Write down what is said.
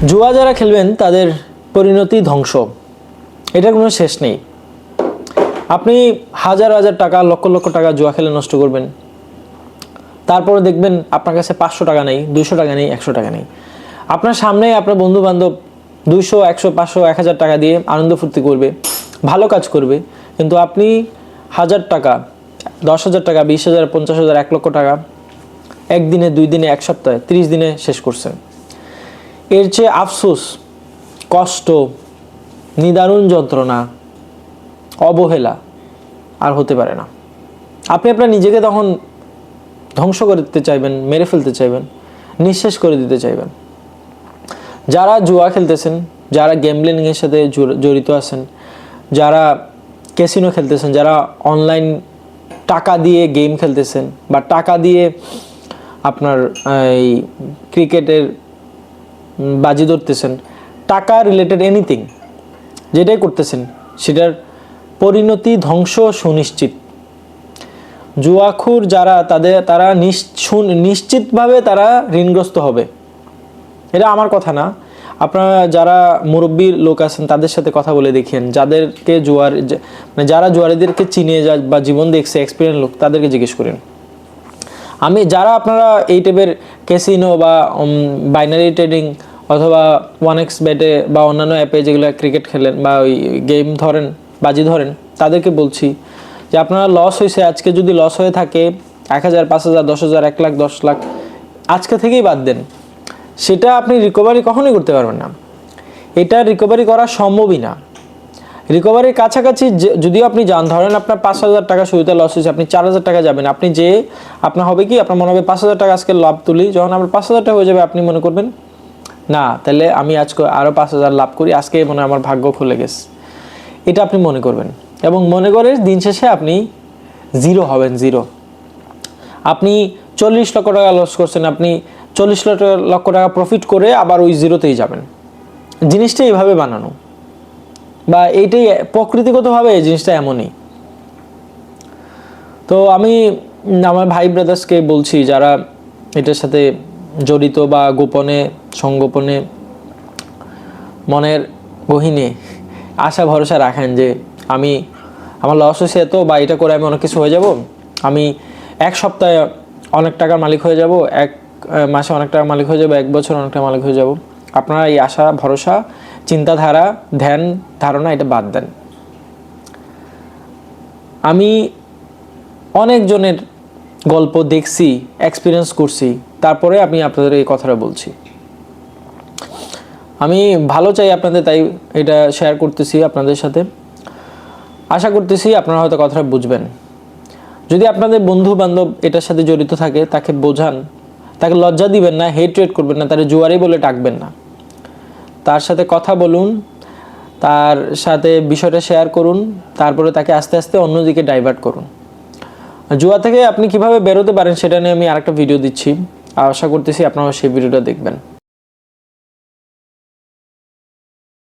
জুয়া যারা খেলবেন তাদের পরিণতি ধ্বংস, এটার কোনো শেষ নেই। আপনি হাজার হাজার টাকা, লক্ষ লক্ষ টাকা জুয়া খেলে নষ্ট করবেন, তারপরে দেখবেন আপনার কাছে 500 টাকা নেই, 200 টাকা নেই, 100 টাকা নেই। আপনার সামনে আপনার বন্ধু বান্ধব 200, 100, 500, 1000 টাকা দিয়ে আনন্দ ফুর্তি করবে, ভালো কাজ করবে, কিন্তু আপনি 1000 টাকা, 10,000 টাকা, 20,000, 50,000, 1 লক্ষ টাকা একদিনে, 2 দিনে, 1 সপ্তাহে, 30 দিনে শেষ করছেন। এর চেয়ে আফসোস, কষ্ট, নিদারুণ যন্ত্রণা, অবহেলা আর হতে পারে না। আপনি আপনার নিজেকে তখন ধ্বংস করে দিতে চাইবেন, মেরে ফেলতে চাইবেন, নিঃশেষ করে দিতে চাইবেন। যারা জুয়া খেলতেছেন, যারা গ্যাম্বলিংয়ের সাথে জড়িত আছেন, যারা ক্যাসিনো খেলতেছেন, যারা অনলাইন টাকা দিয়ে গেম খেলতেছেন বা টাকা দিয়ে আপনার এই ক্রিকেটের বাজি ধরতেছেন, টাকা রিলেটেড এনিথিং যেটাই করতেছেন সেটার পরিণতি ধ্বংস সুনিশ্চিত। জুয়াখুর যারা তারা নিশ্চিতভাবে তারা ঋণগ্রস্ত হবে। এটা আমার কথা না, আপনারা যারা মুরব্বী লোক আছেন তাদের সাথে কথা বলে দেখেন, যাদেরকে যারা জুয়ারিদেরকে চিনে বা জীবন দেখছে, এক্সপিরিয়েন্স লোক, তাদেরকে জিজ্ঞেস করেন। যারা আপনারা এই টাইপের ক্যাসিনো বা বাইনারি ট্রেডিং অথবা 1x বেটে বা অন্যান্য অ্যাপে যেগুলো ক্রিকেট খেলেন বা ওই গেম ধরেন, বাজি ধরেন, তাদেরকে বলছি যে আপনারা লস হয়েছে, আজকে যদি লস হয়ে থাকে 1000, 5000, 10,000, 1 লাখ, 10 লাখ, আজকে থেকেই বাদ দেন। সেটা আপনি রিকভারি কখনোই করতে পারবেন না, এটা রিকভারি করা সম্ভবই না। রিকভারির কাছাকাছি যদিও আপনি যান, ধরেন আপনার 5,000 টাকা শুরুতে লস হয়েছে, আপনি 4,000 টাকা যাবেন, আপনি যে আপনার হবে কি, আপনার মনে হবে 5,000 টাকা আজকে লাভ তুলি, যখন আপনার 5,000 টাকা হয়ে যাবে আপনি মনে করবেন না, তাহলে আমি আজকে আরও 5,000 লাভ করি, আজকে মনে হয় আমার ভাগ্য খুলে গেছে, এটা আপনি মনে করবেন। এবং মনে করে দিন শেষে আপনি জিরো হবেন, জিরো। আপনি 40 লক্ষ টাকা লস করছেন, আপনি 40 লক্ষ টাকা প্রফিট করে আবার ওই জিরোতেই যাবেন। জিনিসটা এইভাবে বানানো, বা এইটাই প্রকৃতিগতভাবে এই জিনিসটা এমনই। তো আমি আমার ভাই ব্রাদার্সকে বলছি যারা এটার সাথে জড়িত বা গোপনে সংগোপনে মনের গহীনে আশা ভরসা রাখেন যে আমার লস হয়েছে এত, বা এটা করে আমি অনেক কিছু হয়ে যাব, আমি 1 সপ্তাহে অনেক টাকার মালিক হয়ে যাব, 1 মাসে অনেক টাকার মালিক হয়ে যাব, 1 বছর অনেক টাকার মালিক হয়ে যাব। আপনারা এই আশা ভরসা, চিন্তাধারা, ধ্যান ধারণা এটা বাদ দেন। আমি অনেকজনের গল্প দেখছি, এক্সপিরিয়েন্স করছি, তারপরে আমি আপনাদের এই কথাটা বলছি। আমি ভালো চাই আপনাদের, তাই এটা শেয়ার করতেছি আপনাদের সাথে। আশা করতেছি আপনারা হয়তো কথাটা বুঝবেন। যদি আপনাদের বন্ধু বান্ধব এটার সাথে জড়িত থাকে, তাকে বোঝান, তাকে লজ্জা দিবেন না, হেট্রেট করবেন না, তারা জুয়ারি বলে ডাকবেন না, তার সাথে কথা বলুন, তার সাথে বিষয়টা শেয়ার করুন, তারপরে তাকে আস্তে আস্তে অন্যদিকে ডাইভার্ট করুন। জুয়া থেকে আপনি কিভাবে বেরোতে পারেন সেটা নিয়ে আমি আরেকটা ভিডিও দিচ্ছি, আশা করতেছি আপনারা সেই ভিডিওটা দেখবেন।